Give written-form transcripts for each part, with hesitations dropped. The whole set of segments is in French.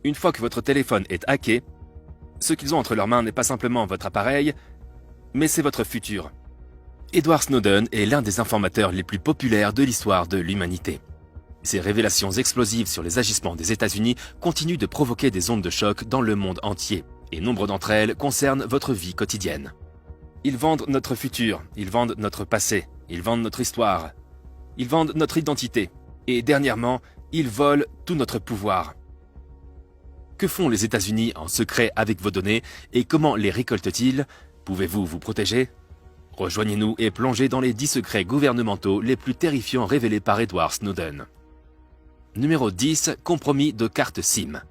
Une fois que votre téléphone est hacké, ce qu'ils ont entre leurs mains n'est pas simplement votre appareil, mais c'est votre futur. Edward Snowden est l'un des informateurs les plus populaires de l'histoire de l'humanité. Ces révélations explosives sur les agissements des États-Unis continuent de provoquer des ondes de choc dans le monde entier, et nombre d'entre elles concernent votre vie quotidienne. Ils vendent notre futur, ils vendent notre passé, ils vendent notre histoire, ils vendent notre identité, et dernièrement, ils volent tout notre pouvoir. Que font les États-Unis en secret avec vos données et comment les récoltent-ils? Pouvez-vous vous protéger? Rejoignez-nous et plongez dans les 10 secrets gouvernementaux les plus terrifiants révélés par Edward Snowden. Numéro 10. Compromis de carte SIM.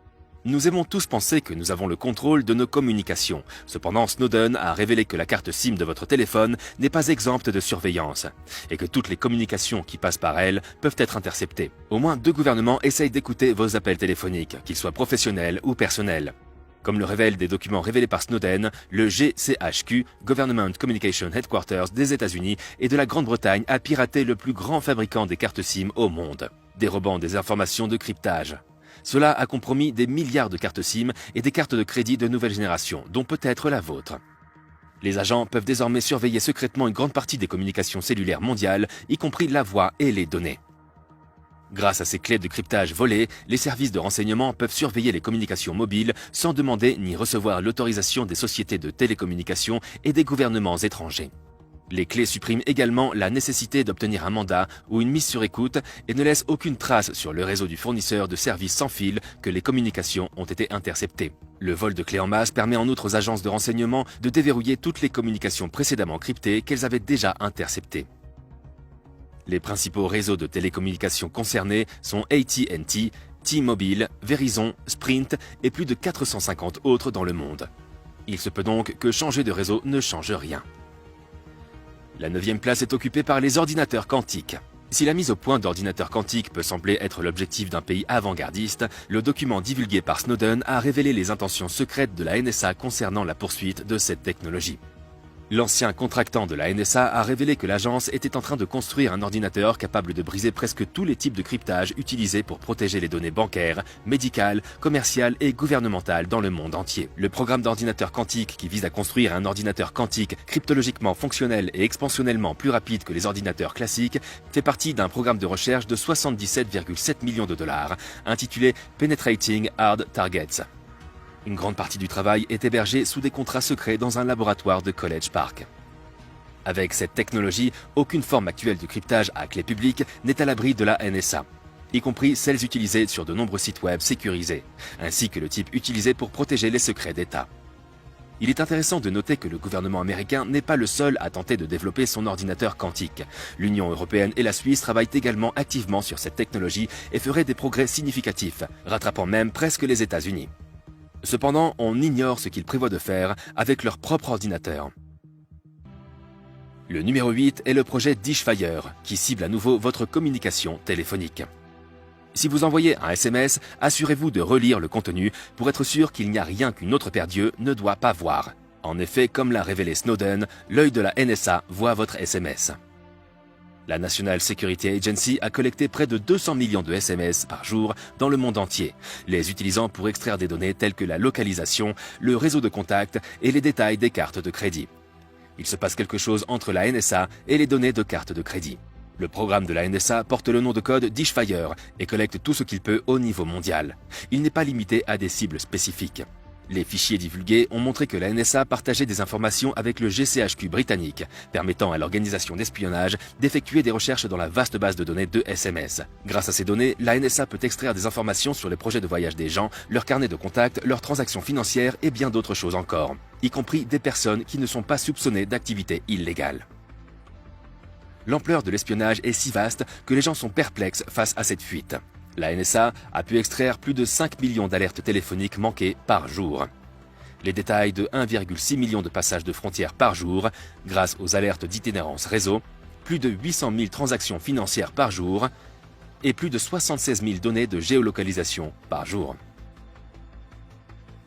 Nous aimons tous penser que nous avons le contrôle de nos communications. Cependant, Snowden a révélé que la carte SIM de votre téléphone n'est pas exempte de surveillance et que toutes les communications qui passent par elle peuvent être interceptées. Au moins 2 gouvernements essayent d'écouter vos appels téléphoniques, qu'ils soient professionnels ou personnels. Comme le révèlent des documents révélés par Snowden, le GCHQ, Government Communication Headquarters des États-Unis et de la Grande-Bretagne a piraté le plus grand fabricant des cartes SIM au monde, dérobant des informations de cryptage. Cela a compromis des milliards de cartes SIM et des cartes de crédit de nouvelle génération, dont peut-être la vôtre. Les agents peuvent désormais surveiller secrètement une grande partie des communications cellulaires mondiales, y compris la voix et les données. Grâce à ces clés de cryptage volées, les services de renseignement peuvent surveiller les communications mobiles sans demander ni recevoir l'autorisation des sociétés de télécommunications et des gouvernements étrangers. Les clés suppriment également la nécessité d'obtenir un mandat ou une mise sur écoute et ne laissent aucune trace sur le réseau du fournisseur de services sans fil que les communications ont été interceptées. Le vol de clés en masse permet en outre aux agences de renseignement de déverrouiller toutes les communications précédemment cryptées qu'elles avaient déjà interceptées. Les principaux réseaux de télécommunications concernés sont AT&T, T-Mobile, Verizon, Sprint et plus de 450 autres dans le monde. Il se peut donc que changer de réseau ne change rien. La 9e place est occupée par les ordinateurs quantiques. Si la mise au point d'ordinateurs quantiques peut sembler être l'objectif d'un pays avant-gardiste, le document divulgué par Snowden a révélé les intentions secrètes de la NSA concernant la poursuite de cette technologie. L'ancien contractant de la NSA a révélé que l'agence était en train de construire un ordinateur capable de briser presque tous les types de cryptage utilisés pour protéger les données bancaires, médicales, commerciales et gouvernementales dans le monde entier. Le programme d'ordinateur quantique qui vise à construire un ordinateur quantique cryptologiquement fonctionnel et expansionnellement plus rapide que les ordinateurs classiques fait partie d'un programme de recherche de 77,7 millions de dollars intitulé Penetrating Hard Targets. Une grande partie du travail est hébergée sous des contrats secrets dans un laboratoire de College Park. Avec cette technologie, aucune forme actuelle de cryptage à clé publique n'est à l'abri de la NSA, y compris celles utilisées sur de nombreux sites web sécurisés, ainsi que le type utilisé pour protéger les secrets d'État. Il est intéressant de noter que le gouvernement américain n'est pas le seul à tenter de développer son ordinateur quantique. L'Union européenne et la Suisse travaillent également activement sur cette technologie et feraient des progrès significatifs, rattrapant même presque les États-Unis. Cependant, on ignore ce qu'ils prévoient de faire avec leur propre ordinateur. Le numéro 8 est le projet Dishfire, qui cible à nouveau votre communication téléphonique. Si vous envoyez un SMS, assurez-vous de relire le contenu pour être sûr qu'il n'y a rien qu'une autre paire d'yeux ne doit pas voir. En effet, comme l'a révélé Snowden, l'œil de la NSA voit votre SMS. La National Security Agency a collecté près de 200 millions de SMS par jour dans le monde entier, les utilisant pour extraire des données telles que la localisation, le réseau de contacts et les détails des cartes de crédit. Il se passe quelque chose entre la NSA et les données de cartes de crédit. Le programme de la NSA porte le nom de code Dishfire et collecte tout ce qu'il peut au niveau mondial. Il n'est pas limité à des cibles spécifiques. Les fichiers divulgués ont montré que la NSA partageait des informations avec le GCHQ britannique, permettant à l'organisation d'espionnage d'effectuer des recherches dans la vaste base de données de SMS. Grâce à ces données, la NSA peut extraire des informations sur les projets de voyage des gens, leurs carnets de contacts, leurs transactions financières et bien d'autres choses encore, y compris des personnes qui ne sont pas soupçonnées d'activités illégales. L'ampleur de l'espionnage est si vaste que les gens sont perplexes face à cette fuite. La NSA a pu extraire plus de 5 millions d'alertes téléphoniques manquées par jour. Les détails de 1,6 million de passages de frontières par jour, grâce aux alertes d'itinérance réseau, plus de 800 000 transactions financières par jour et plus de 76 000 données de géolocalisation par jour.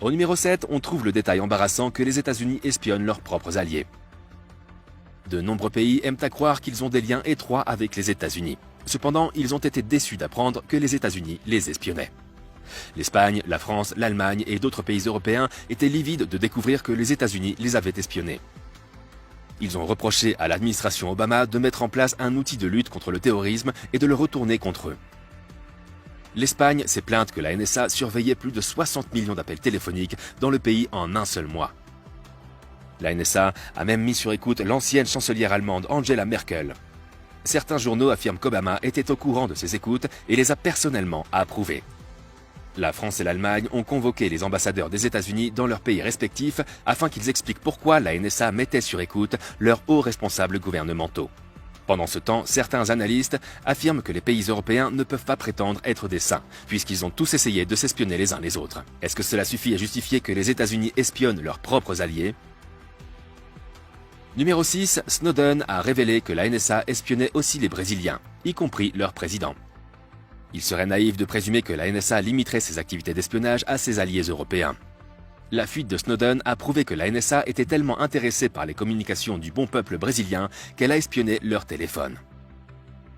Au numéro 7, on trouve le détail embarrassant que les États-Unis espionnent leurs propres alliés. De nombreux pays aiment à croire qu'ils ont des liens étroits avec les États-Unis. Cependant, ils ont été déçus d'apprendre que les États-Unis les espionnaient. L'Espagne, la France, l'Allemagne et d'autres pays européens étaient livides de découvrir que les États-Unis les avaient espionnés. Ils ont reproché à l'administration Obama de mettre en place un outil de lutte contre le terrorisme et de le retourner contre eux. L'Espagne s'est plainte que la NSA surveillait plus de 60 millions d'appels téléphoniques dans le pays en un seul mois. La NSA a même mis sur écoute l'ancienne chancelière allemande Angela Merkel. Certains journaux affirment qu'Obama était au courant de ces écoutes et les a personnellement approuvées. La France et l'Allemagne ont convoqué les ambassadeurs des États-Unis dans leurs pays respectifs afin qu'ils expliquent pourquoi la NSA mettait sur écoute leurs hauts responsables gouvernementaux. Pendant ce temps, certains analystes affirment que les pays européens ne peuvent pas prétendre être des saints, puisqu'ils ont tous essayé de s'espionner les uns les autres. Est-ce que cela suffit à justifier que les États-Unis espionnent leurs propres alliés ? Numéro 6, Snowden a révélé que la NSA espionnait aussi les Brésiliens, y compris leur président. Il serait naïf de présumer que la NSA limiterait ses activités d'espionnage à ses alliés européens. La fuite de Snowden a prouvé que la NSA était tellement intéressée par les communications du bon peuple brésilien qu'elle a espionné leur téléphone.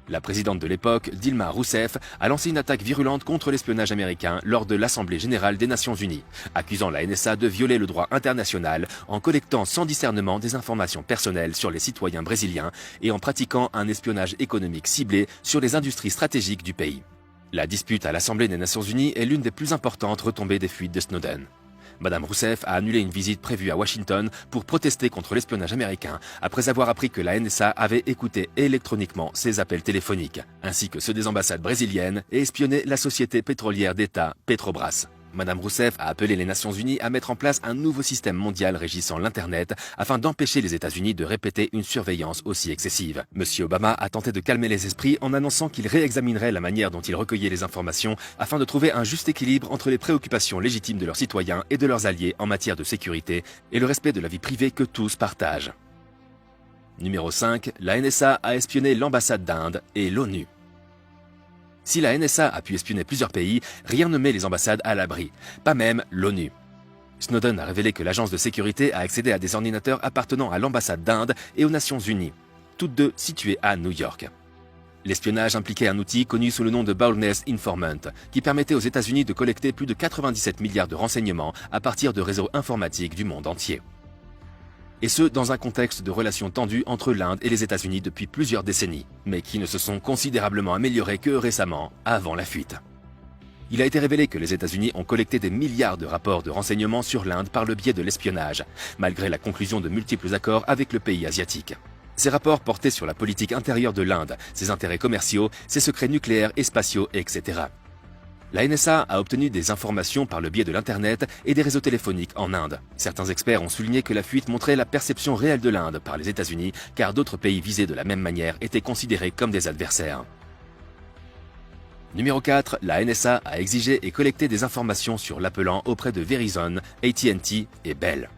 La présidente de l'époque, Dilma Rousseff, a lancé une attaque virulente contre l'espionnage américain lors de l'Assemblée générale des Nations unies, accusant la NSA de violer le droit international en collectant sans discernement des informations personnelles sur les citoyens brésiliens et en pratiquant un espionnage économique ciblé sur les industries stratégiques du pays. La dispute à l'Assemblée des Nations unies est l'une des plus importantes retombées des fuites de Snowden. Madame Rousseff a annulé une visite prévue à Washington pour protester contre l'espionnage américain après avoir appris que la NSA avait écouté électroniquement ses appels téléphoniques, ainsi que ceux des ambassades brésiliennes et espionné la société pétrolière d'État Petrobras. Madame Rousseff a appelé les Nations Unies à mettre en place un nouveau système mondial régissant l'Internet afin d'empêcher les États-Unis de répéter une surveillance aussi excessive. Monsieur Obama a tenté de calmer les esprits en annonçant qu'il réexaminerait la manière dont il recueillait les informations afin de trouver un juste équilibre entre les préoccupations légitimes de leurs citoyens et de leurs alliés en matière de sécurité et le respect de la vie privée que tous partagent. Numéro 5. La NSA a espionné l'ambassade d'Inde et l'ONU. Si la NSA a pu espionner plusieurs pays, rien ne met les ambassades à l'abri, pas même l'ONU. Snowden a révélé que l'agence de sécurité a accédé à des ordinateurs appartenant à l'ambassade d'Inde et aux Nations Unies, toutes deux situées à New York. L'espionnage impliquait un outil connu sous le nom de Boldness Informant, qui permettait aux États-Unis de collecter plus de 97 milliards de renseignements à partir de réseaux informatiques du monde entier. Et ce, dans un contexte de relations tendues entre l'Inde et les États-Unis depuis plusieurs décennies, mais qui ne se sont considérablement améliorées que récemment, avant la fuite. Il a été révélé que les États-Unis ont collecté des milliards de rapports de renseignements sur l'Inde par le biais de l'espionnage, malgré la conclusion de multiples accords avec le pays asiatique. Ces rapports portaient sur la politique intérieure de l'Inde, ses intérêts commerciaux, ses secrets nucléaires et spatiaux, etc. La NSA a obtenu des informations par le biais de l'Internet et des réseaux téléphoniques en Inde. Certains experts ont souligné que la fuite montrait la perception réelle de l'Inde par les États-Unis, car d'autres pays visés de la même manière étaient considérés comme des adversaires. Numéro 4. La NSA a exigé et collecté des informations sur l'appelant auprès de Verizon, AT&T et Bell.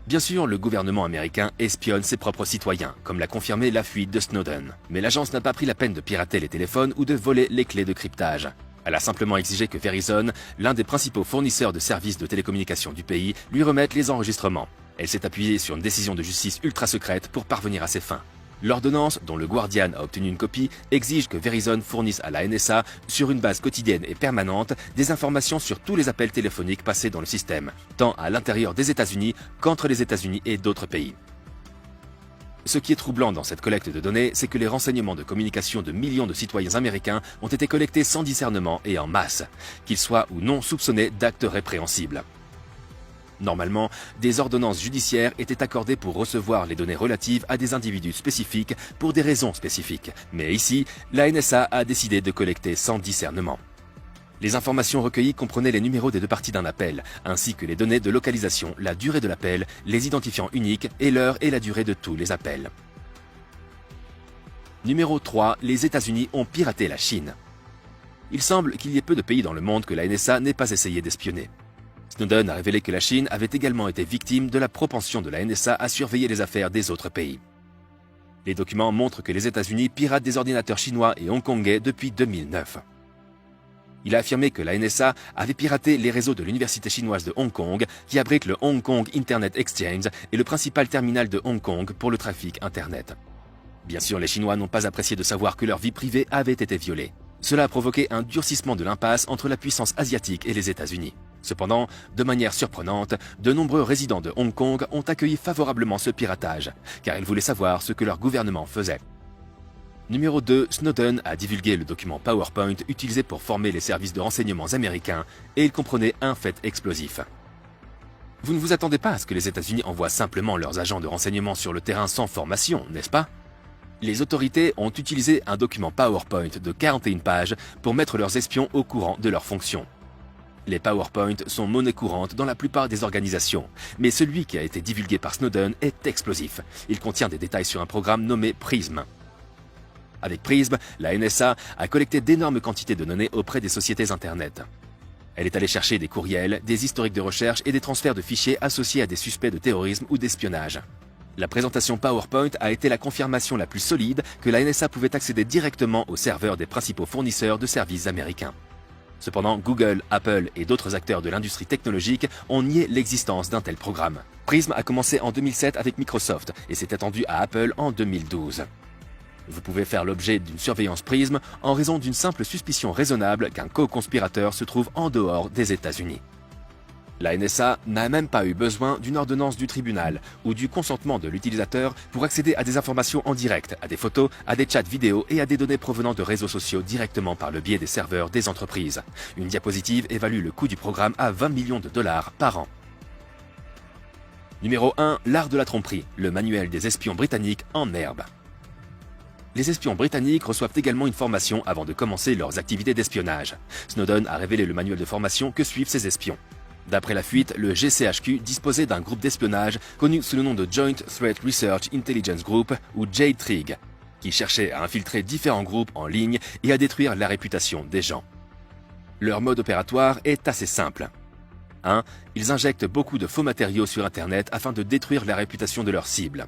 Bien sûr, le gouvernement américain espionne ses propres citoyens, comme l'a confirmé la fuite de Snowden. Mais l'agence n'a pas pris la peine de pirater les téléphones ou de voler les clés de cryptage. Elle a simplement exigé que Verizon, l'un des principaux fournisseurs de services de télécommunications du pays, lui remette les enregistrements. Elle s'est appuyée sur une décision de justice ultra secrète pour parvenir à ses fins. L'ordonnance, dont le Guardian a obtenu une copie, exige que Verizon fournisse à la NSA, sur une base quotidienne et permanente, des informations sur tous les appels téléphoniques passés dans le système, tant à l'intérieur des États-Unis qu'entre les États-Unis et d'autres pays. Ce qui est troublant dans cette collecte de données, c'est que les renseignements de communication de millions de citoyens américains ont été collectés sans discernement et en masse, qu'ils soient ou non soupçonnés d'actes répréhensibles. Normalement, des ordonnances judiciaires étaient accordées pour recevoir les données relatives à des individus spécifiques pour des raisons spécifiques. Mais ici, la NSA a décidé de collecter sans discernement. Les informations recueillies comprenaient les numéros des deux parties d'un appel, ainsi que les données de localisation, la durée de l'appel, les identifiants uniques et l'heure et la durée de tous les appels. Numéro 3. Les États-Unis ont piraté la Chine. Il semble qu'il y ait peu de pays dans le monde que la NSA n'ait pas essayé d'espionner. Snowden a révélé que la Chine avait également été victime de la propension de la NSA à surveiller les affaires des autres pays. Les documents montrent que les États-Unis piratent des ordinateurs chinois et hongkongais depuis 2009. Il a affirmé que la NSA avait piraté les réseaux de l'université chinoise de Hong Kong, qui abrite le Hong Kong Internet Exchange et le principal terminal de Hong Kong pour le trafic Internet. Bien sûr, les Chinois n'ont pas apprécié de savoir que leur vie privée avait été violée. Cela a provoqué un durcissement de l'impasse entre la puissance asiatique et les États-Unis. Cependant, de manière surprenante, de nombreux résidents de Hong Kong ont accueilli favorablement ce piratage, car ils voulaient savoir ce que leur gouvernement faisait. Numéro 2, Snowden a divulgué le document PowerPoint utilisé pour former les services de renseignements américains, et il comprenait un fait explosif. Vous ne vous attendez pas à ce que les États-Unis envoient simplement leurs agents de renseignement sur le terrain sans formation, n'est-ce pas? Les autorités ont utilisé un document PowerPoint de 41 pages pour mettre leurs espions au courant de leurs fonctions. Les PowerPoint sont monnaie courante dans la plupart des organisations, mais celui qui a été divulgué par Snowden est explosif. Il contient des détails sur un programme nommé PRISM. Avec PRISM, la NSA a collecté d'énormes quantités de données auprès des sociétés Internet. Elle est allée chercher des courriels, des historiques de recherche et des transferts de fichiers associés à des suspects de terrorisme ou d'espionnage. La présentation PowerPoint a été la confirmation la plus solide que la NSA pouvait accéder directement aux serveurs des principaux fournisseurs de services américains. Cependant, Google, Apple et d'autres acteurs de l'industrie technologique ont nié l'existence d'un tel programme. PRISM a commencé en 2007 avec Microsoft et s'est étendu à Apple en 2012. Vous pouvez faire l'objet d'une surveillance PRISM en raison d'une simple suspicion raisonnable qu'un co-conspirateur se trouve en dehors des États-Unis. La NSA n'a même pas eu besoin d'une ordonnance du tribunal ou du consentement de l'utilisateur pour accéder à des informations en direct, à des photos, à des chats vidéo et à des données provenant de réseaux sociaux directement par le biais des serveurs des entreprises. Une diapositive évalue le coût du programme à 20 millions de dollars par an. Numéro 1. L'art de la tromperie, le manuel des espions britanniques en herbe. Les espions britanniques reçoivent également une formation avant de commencer leurs activités d'espionnage. Snowden a révélé le manuel de formation que suivent ces espions. D'après la fuite, le GCHQ disposait d'un groupe d'espionnage connu sous le nom de Joint Threat Research Intelligence Group ou JTRIG, qui cherchait à infiltrer différents groupes en ligne et à détruire la réputation des gens. Leur mode opératoire est assez simple. 1. Ils injectent beaucoup de faux matériaux sur Internet afin de détruire la réputation de leurs cibles.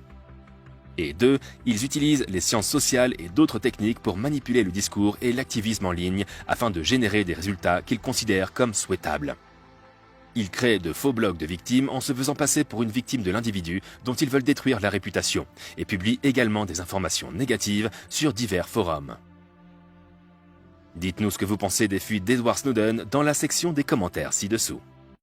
Et 2. Ils utilisent les sciences sociales et d'autres techniques pour manipuler le discours et l'activisme en ligne afin de générer des résultats qu'ils considèrent comme souhaitables. Ils créent de faux blogs de victimes en se faisant passer pour une victime de l'individu dont ils veulent détruire la réputation et publient également des informations négatives sur divers forums. Dites-nous ce que vous pensez des fuites d'Edward Snowden dans la section des commentaires ci-dessous.